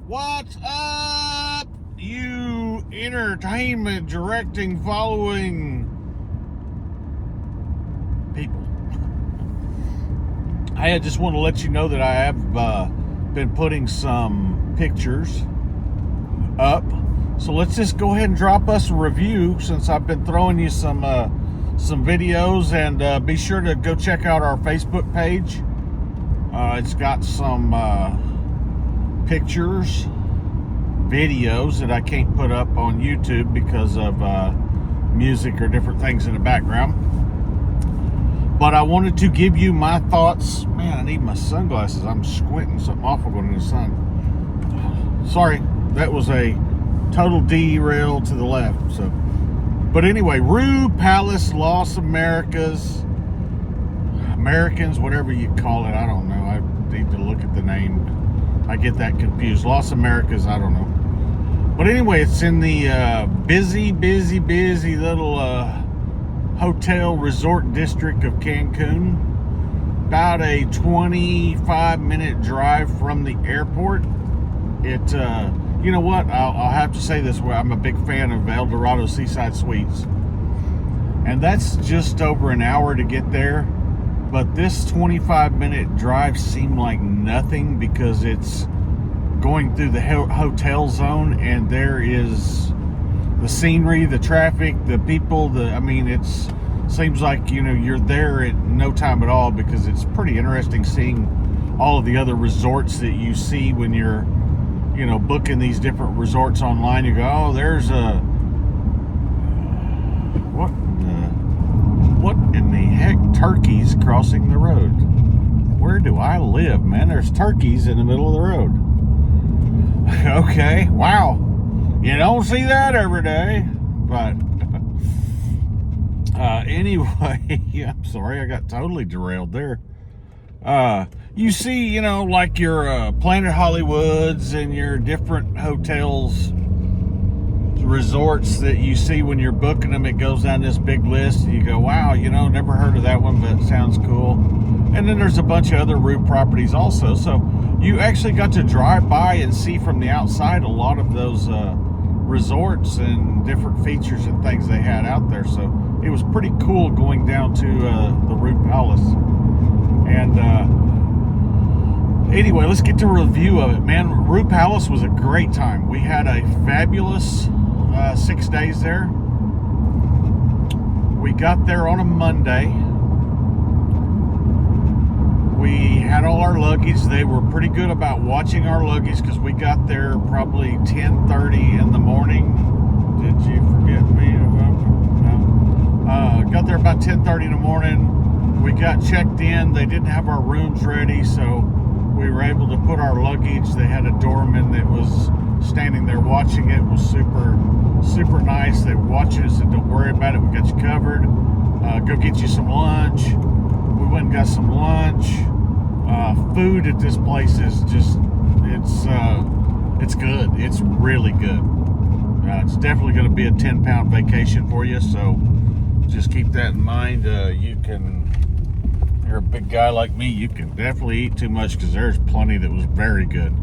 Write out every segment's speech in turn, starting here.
What's up, you entertainment directing following people? I just want to let you know that I have been putting some pictures up. So let's just go ahead and drop us a review since I've been throwing you some videos, and be sure to go check out our Facebook page. It's got some pictures, videos that I can't put up on YouTube because of music or different things in the background. But I wanted to give you my thoughts. Man, I need my sunglasses. I'm squinting. Something awful going in the sun. Sorry, that was a total derail to the left. But anyway, Rue Palace, Los Americans, whatever you call it. I don't know. I need to look at the name. I get that confused. Los Americas, I don't know. But anyway, it's in the busy little hotel resort district of Cancun. About a 25-minute drive from the airport. It, you know what? I'll have to say this. I'm a big fan of El Dorado Seaside Suites. And that's just over an hour to get there. But this 25-minute drive seemed like nothing because it's going through the hotel zone, and there is the scenery, the traffic, the people, it seems like, you're there at no time at all, because it's pretty interesting seeing all of the other resorts that you see when you're, booking these different resorts online. You go, oh, there's a, what in the heck, turkeys crossing the road? Where do I live, man? There's turkeys in the middle of the road. Okay, wow. You don't see that every day. But anyway, I'm sorry, I got totally derailed there. You see, like your Planet Hollywoods and your different hotels, resorts that you see when you're booking them. It goes down this big list, and you go, wow, never heard of that one, but it sounds cool. And then there's a bunch of other Rue properties also. So you actually got to drive by and see from the outside a lot of those resorts and different features and things they had out there. So it was pretty cool going down to the Rue Palace. And anyway, let's get to a review of it, man. Rue Palace was a great time. We had a fabulous 6 days there. We got there on a Monday. We had all our luggage. They were pretty good about watching our luggage because we got there probably 10:30 in the morning. Did you forget me? No. Got there about 10:30 in the morning. We got checked in. They didn't have our rooms ready, so we were able to put our luggage. They had a doorman that was standing there watching it. It was super nice. They were watching us, and don't worry about it, we got you covered. Go get you some lunch. We went and got some lunch. Food at this place is just, it's good. It's really good. It's definitely going to be a 10-pound vacation for you, so just keep that in mind. You're a big guy like me, you can definitely eat too much because there's plenty that was very good.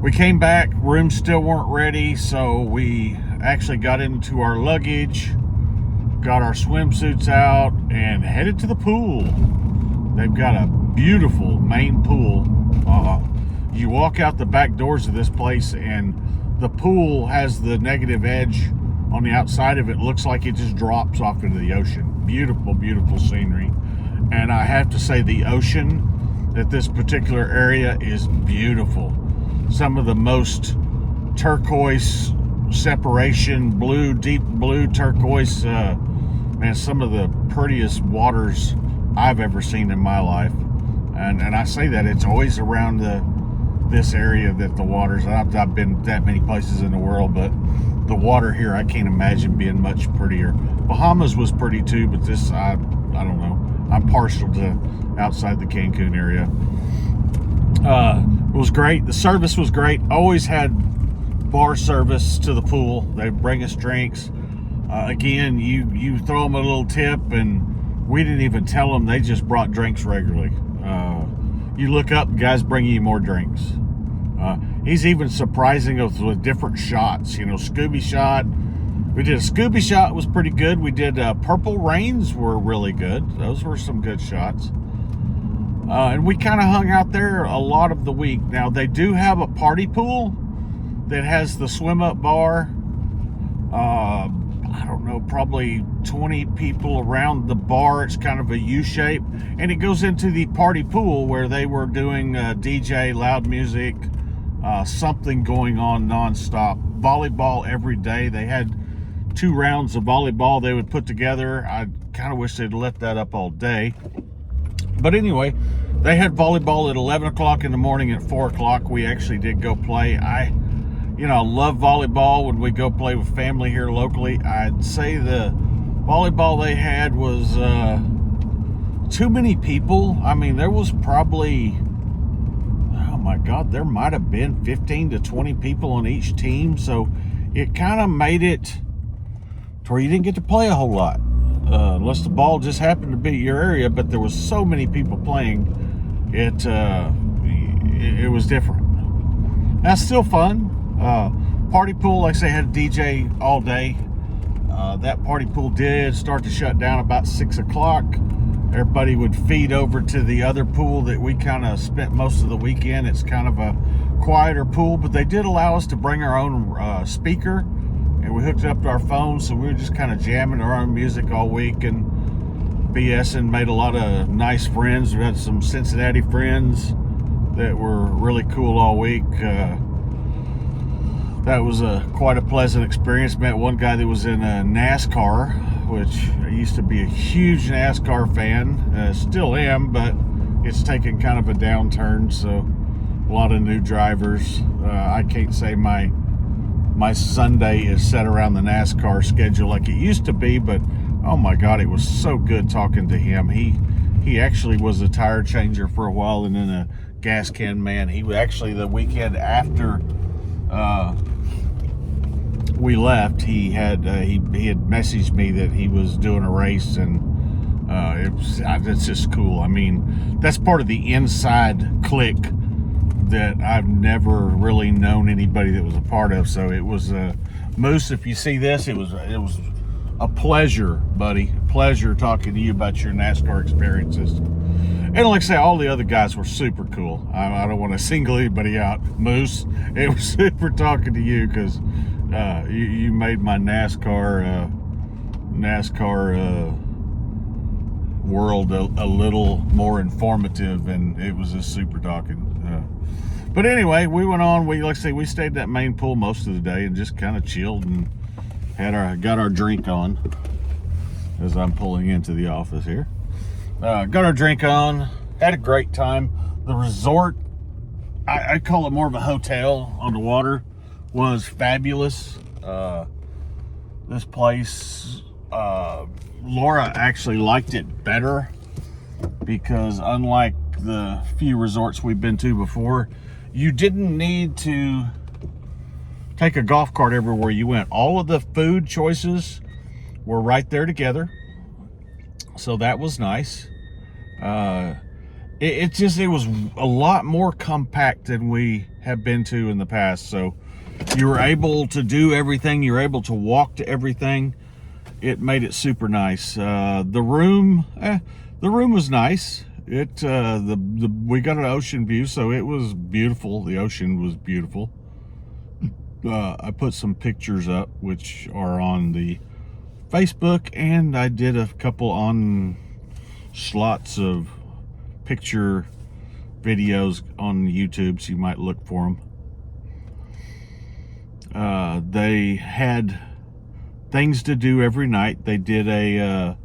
We came back, rooms still weren't ready, so we actually got into our luggage, got our swimsuits out, and headed to the pool. They've got a beautiful main pool. You walk out the back doors of this place, and the pool has the negative edge on the outside of it. Looks like it just drops off into the ocean. Beautiful scenery. And I have to say, the ocean at this particular area is beautiful. Some of the most turquoise separation, blue, deep blue turquoise, man, some of the prettiest waters I've ever seen in my life. And I say that it's always around this area that the waters, I've been that many places in the world, but the water here, I can't imagine being much prettier. Bahamas was pretty too, but this, I don't know. I'm partial to outside the Cancun area. It was great. The service was great. Always had bar service to the pool. They bring us drinks. Again, you throw them a little tip, and we didn't even tell them. They just brought drinks regularly. You look up, the guy's bringing you more drinks. He's even surprising us with different shots. You know, Scooby shot. We did a Scooby shot, was pretty good. We did Purple Rains were really good. Those were some good shots. And we kind of hung out there a lot of the week. Now, they do have a party pool that has the swim up bar. I don't know, probably 20 people around the bar. It's kind of a U shape, and it goes into the party pool where they were doing DJ, loud music, something going on nonstop. Volleyball every day. They had 2 rounds of volleyball they would put together. I kind of wish they'd left that up all day. But anyway, they had volleyball at 11 o'clock in the morning. At 4 o'clock, we actually did go play. I love volleyball when we go play with family here locally. I'd say the volleyball they had was too many people. I mean, there was probably, oh my God, there might have been 15 to 20 people on each team. So it kind of made it to where you didn't get to play a whole lot. Unless the ball just happened to be your area, but there was so many people playing, it was different. That's still fun. Party pool, like I say, had a DJ all day. That party pool did start to shut down about 6 o'clock. Everybody would feed over to the other pool that we kind of spent most of the weekend. It's kind of a quieter pool, but they did allow us to bring our own speaker, and we hooked it up to our phones, so we were just kind of jamming our own music all week and BSing. Made a lot of nice friends. We had some Cincinnati friends that were really cool all week. That was quite a pleasant experience. Met one guy that was in NASCAR, which I used to be a huge NASCAR fan. Still am, but it's taken kind of a downturn, so a lot of new drivers. I can't say my Sunday is set around the NASCAR schedule like it used to be, but oh my God, it was so good talking to him. He actually was a tire changer for a while and then a gas can man. He was actually, the weekend after we left, he had messaged me that he was doing a race, and it's just cool. I mean, that's part of the inside clique that I've never really known anybody that was a part of. So it was Moose, if you see this, it was a pleasure, buddy. Pleasure talking to you about your NASCAR experiences. And like I say, all the other guys were super cool. I don't want to single anybody out. Moose, it was super talking to you, because you made my NASCAR world a little more informative, and it was just super talking. But anyway, we went on. We stayed at that main pool most of the day and just kind of chilled and got our drink on as I'm pulling into the office here. Got our drink on, had a great time. The resort, I call it more of a hotel on the water, was fabulous. This place, Laura actually liked it better, because unlike the few resorts we've been to before, you didn't need to take a golf cart everywhere you went. All of the food choices were right there together, so that was nice. It was a lot more compact than we have been to in the past, so you were able to do everything. You were able to walk to everything. It made it super nice. The room was nice. We got an ocean view, so it was beautiful. The ocean was beautiful. I put some pictures up, which are on the Facebook, and I did a couple on slots of picture videos on YouTube, so you might look for them. They had things to do every night. They did a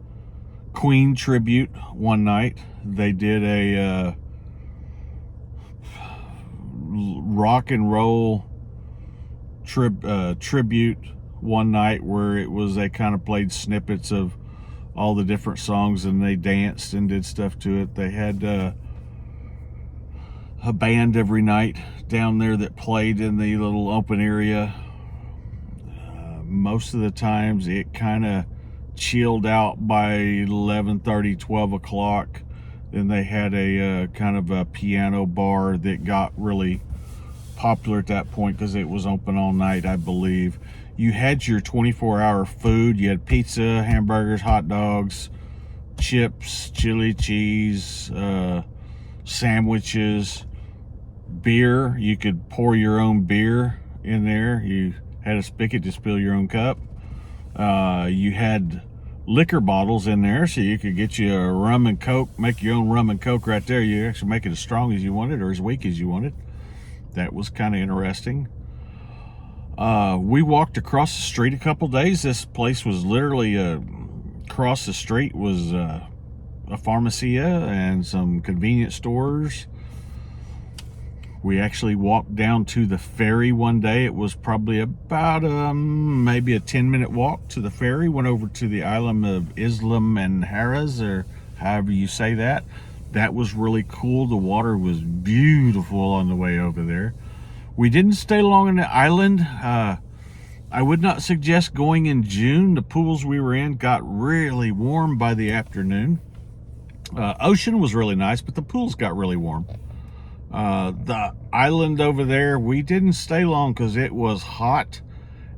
Queen tribute one night. They did a rock and roll tribute one night, where it was, they kind of played snippets of all the different songs and they danced and did stuff to it. They had a band every night down there that played in the little open area. Most of the times it kind of chilled out by 11:30, 12 o'clock. Then they had a kind of a piano bar that got really popular at that point because it was open all night, I believe. You had your 24-hour food. You had pizza, hamburgers, hot dogs, chips, chili cheese, sandwiches, beer. You could pour your own beer in there. You had a spigot to spill your own cup. You had liquor bottles in there, so you could get you a rum and coke, make your own rum and coke right there. You actually make it as strong as you wanted or as weak as you wanted. That was kind of interesting. We walked across the street a couple days. This place was literally across the street was a pharmacia and some convenience stores. We actually walked down to the ferry one day. It was probably about maybe a 10-minute walk to the ferry. Went over to the island of Islam and Harris, or however you say that. That was really cool. The water was beautiful on the way over there. We didn't stay long on the island. I would not suggest going in June. The pools we were in got really warm by the afternoon. Ocean was really nice, but the pools got really warm. The island over there, we didn't stay long because it was hot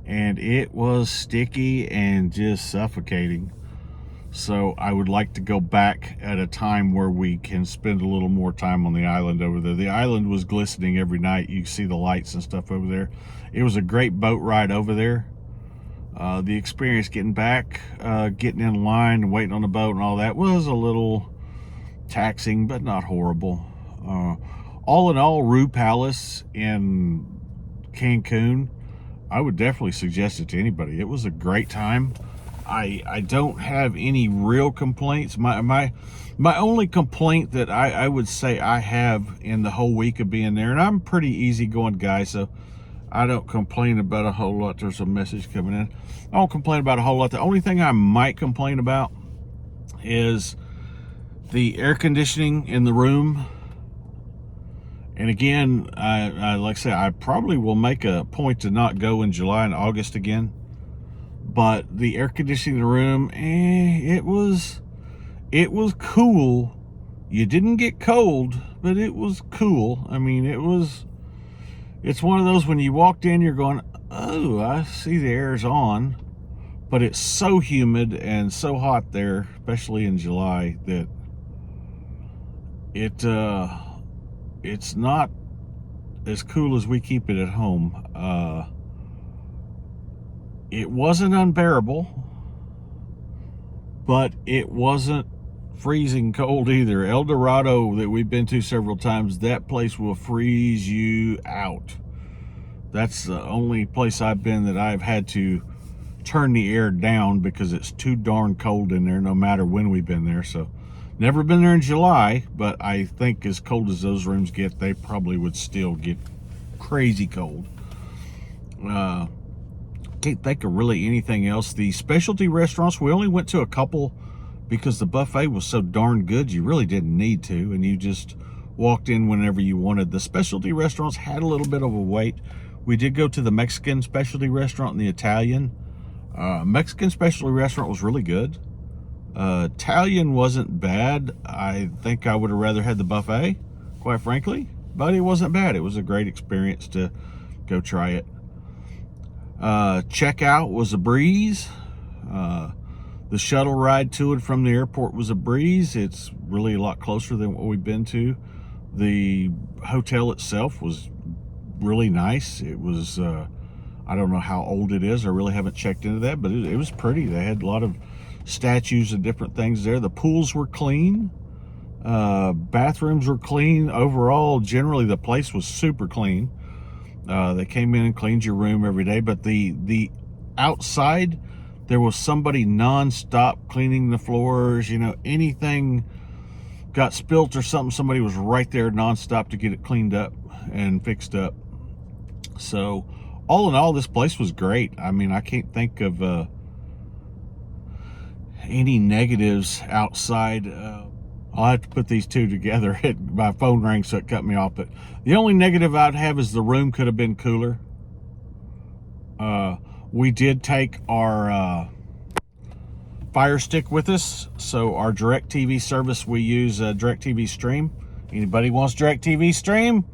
and it was sticky and just suffocating. So I would like to go back at a time where we can spend a little more time on the island over there. The island was glistening every night. You see the lights and stuff over there. It was a great boat ride over there. The experience getting back, getting in line and waiting on the boat and all that was a little taxing, but not horrible. All in all, Rue Palace in Cancun, I would definitely suggest it to anybody. It was a great time. I don't have any real complaints. My only complaint that I would say I have in the whole week of being there, and I'm a pretty easygoing guy, so I don't complain about a whole lot. There's a message coming in. I don't complain about a whole lot. The only thing I might complain about is the air conditioning in the room. And again, I like I say, I probably will make a point to not go in July and August again. But the air conditioning in the room, it was cool. You didn't get cold, but it was cool. I mean, it's one of those when you walked in, you're going, oh, I see the air's on. But it's so humid and so hot there, especially in July, that it's not as cool as we keep it at home. It wasn't unbearable, but it wasn't freezing cold either. El Dorado, that we've been to several times, that place will freeze you out. That's the only place I've been that I've had to turn the air down because it's too darn cold in there no matter when we've been there. So never been there in July, but I think as cold as those rooms get, they probably would still get crazy cold. Can't think of really anything else. The specialty restaurants, we only went to a couple because the buffet was so darn good you really didn't need to, and you just walked in whenever you wanted. The specialty restaurants had a little bit of a wait. We did go to the Mexican specialty restaurant and the Italian. Mexican specialty restaurant was really good. Italian wasn't bad. I think I would have rather had the buffet, quite frankly, but it wasn't bad. It was a great experience to go try it. Checkout was a breeze. The shuttle ride to and from the airport was a breeze. It's really a lot closer than what we've been to. The hotel itself was really nice. It was, I don't know how old it is. I really haven't checked into that, but it was pretty. They had a lot of statues and different things there. The pools were clean. Bathrooms were clean. Overall, generally, the place was super clean. They came in and cleaned your room every day, but the outside, there was somebody non-stop cleaning the floors. You know, anything got spilt or something, somebody was right there non-stop to get it cleaned up and fixed up. So all in all, this place was great. I mean, I can't think of any negatives outside. I'll have to put these two together. My phone rang, so it cut me off. But the only negative I'd have is the room could have been cooler. We did take our Fire Stick with us. So our DirecTV service, we use DirecTV Stream. Anybody wants DirecTV Stream,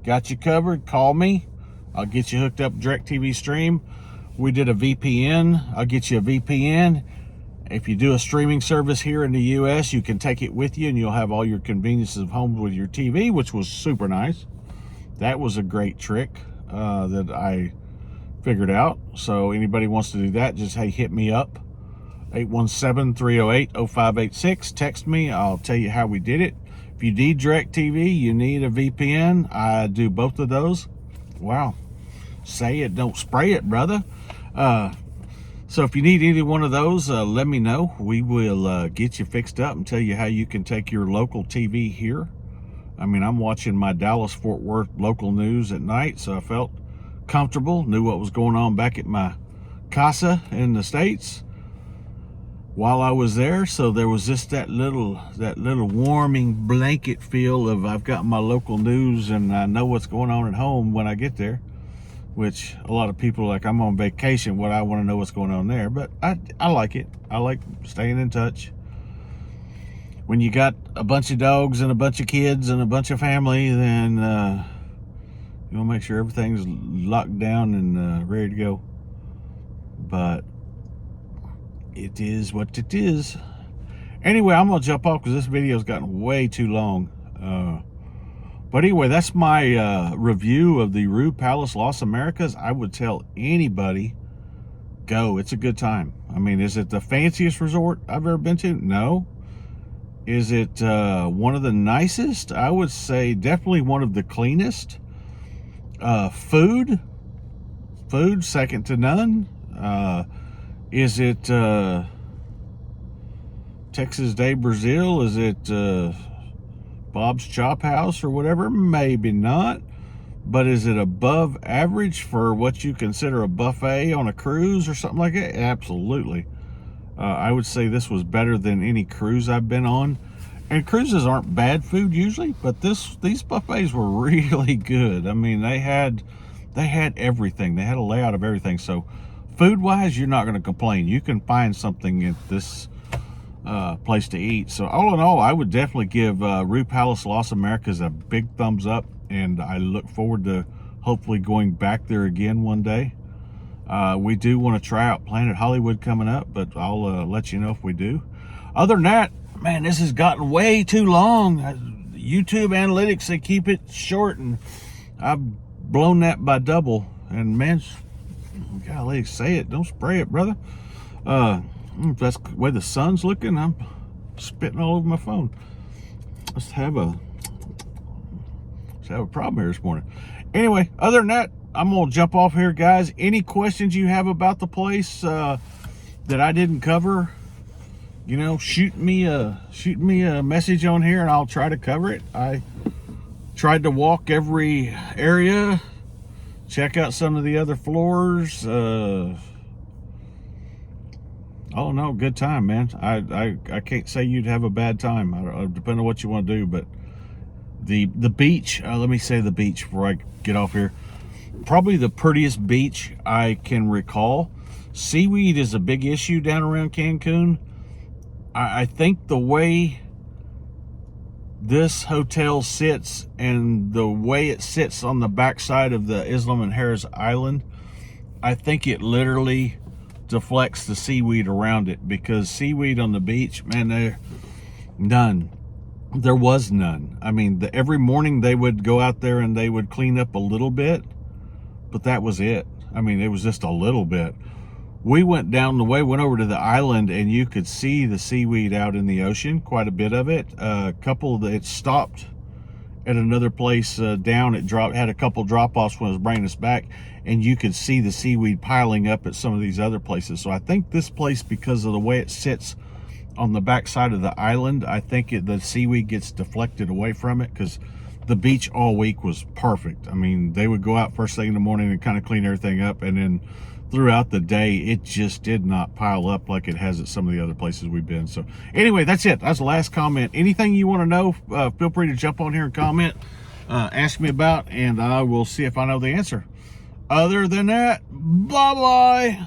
got you covered. Call me. I'll get you hooked up DirecTV Stream. We did a VPN. I'll get you a VPN. If you do a streaming service here in the US, you can take it with you and you'll have all your conveniences of home with your TV, which was super nice. That was a great trick that I figured out. So anybody wants to do that, just, hey, hit me up. 817-308-0586. Text me. I'll tell you how we did it. If you need DirecTV, you need a VPN, I do both of those. Wow. Say it, don't spray it, brother. So if you need either one of those, let me know. We will get you fixed up and tell you how you can take your local TV here. I mean, I'm watching my Dallas-Fort Worth local news at night, so I felt comfortable, knew what was going on back at my casa in the States while I was there. So there was just that little warming blanket feel of, I've got my local news and I know what's going on at home when I get there. Which a lot of people are like, I'm on vacation, what I want to know what's going on there. But I like it. I like staying in touch. When you got a bunch of dogs and a bunch of kids and a bunch of family, then you want to make sure everything's locked down and ready to go. But it is what it is. Anyway, I'm going to jump off because this video's gotten way too long. But anyway, that's my review of the Rue Palace Las Americas. I would tell anybody, go. It's a good time. I mean, is it the fanciest resort I've ever been to? No. Is it one of the nicest? I would say definitely one of the cleanest. Food, second to none. Is it Texas de Brazil? Is it Bob's Chop House or whatever? Maybe not. But is it above average for what you consider a buffet on a cruise or something like that? Absolutely. I would say this was better than any cruise I've been on. And cruises aren't bad food usually, but these buffets were really good. I mean, they had everything. They had a layout of everything. So food-wise, you're not going to complain. You can find something at this place to eat. So all in all, I would definitely give Rue Palace Las Americas a big thumbs up, and I look forward to hopefully going back there again one day. We do want to try out Planet Hollywood coming up, but I'll let you know if we do. Other than that, man, this has gotten way too long. YouTube analytics, they keep it short, and I've blown that by double. And man, golly, say it, don't spray it, brother. If that's the way the sun's looking, I'm spitting all over my phone. Let's have a problem here this morning. Anyway, other than that, I'm gonna jump off here, guys. Any questions you have about the place that I didn't cover, you know, shoot me a message on here and I'll try to cover it. I tried to walk every area, check out some of the other floors. Oh no, good time, man. I can't say you'd have a bad time. Depending on what you want to do, but the beach. Let me say the beach before I get off here. Probably the prettiest beach I can recall. Seaweed is a big issue down around Cancun. I think the way this hotel sits and the way it sits on the backside of the Isla Mujeres Island, I think it literally deflects the seaweed around it, because seaweed on the beach, man, there was none. I mean, every morning they would go out there and they would clean up a little bit, but that was it. I mean, it was just a little bit. We went down the way, went over to the island, and you could see the seaweed out in the ocean, quite a bit of it. It stopped at another place down. It had a couple drop-offs when it was bringing us back, and you could see the seaweed piling up at some of these other places. So I think this place, because of the way it sits on the backside of the island, I think the seaweed gets deflected away from it, because the beach all week was perfect. I mean, they would go out first thing in the morning and kind of clean everything up, and then throughout the day, it just did not pile up like it has at some of the other places we've been. So anyway, that's it. That's the last comment. Anything you want to know, feel free to jump on here and comment, ask me about, and I will see if I know the answer. Other than that, bye-bye.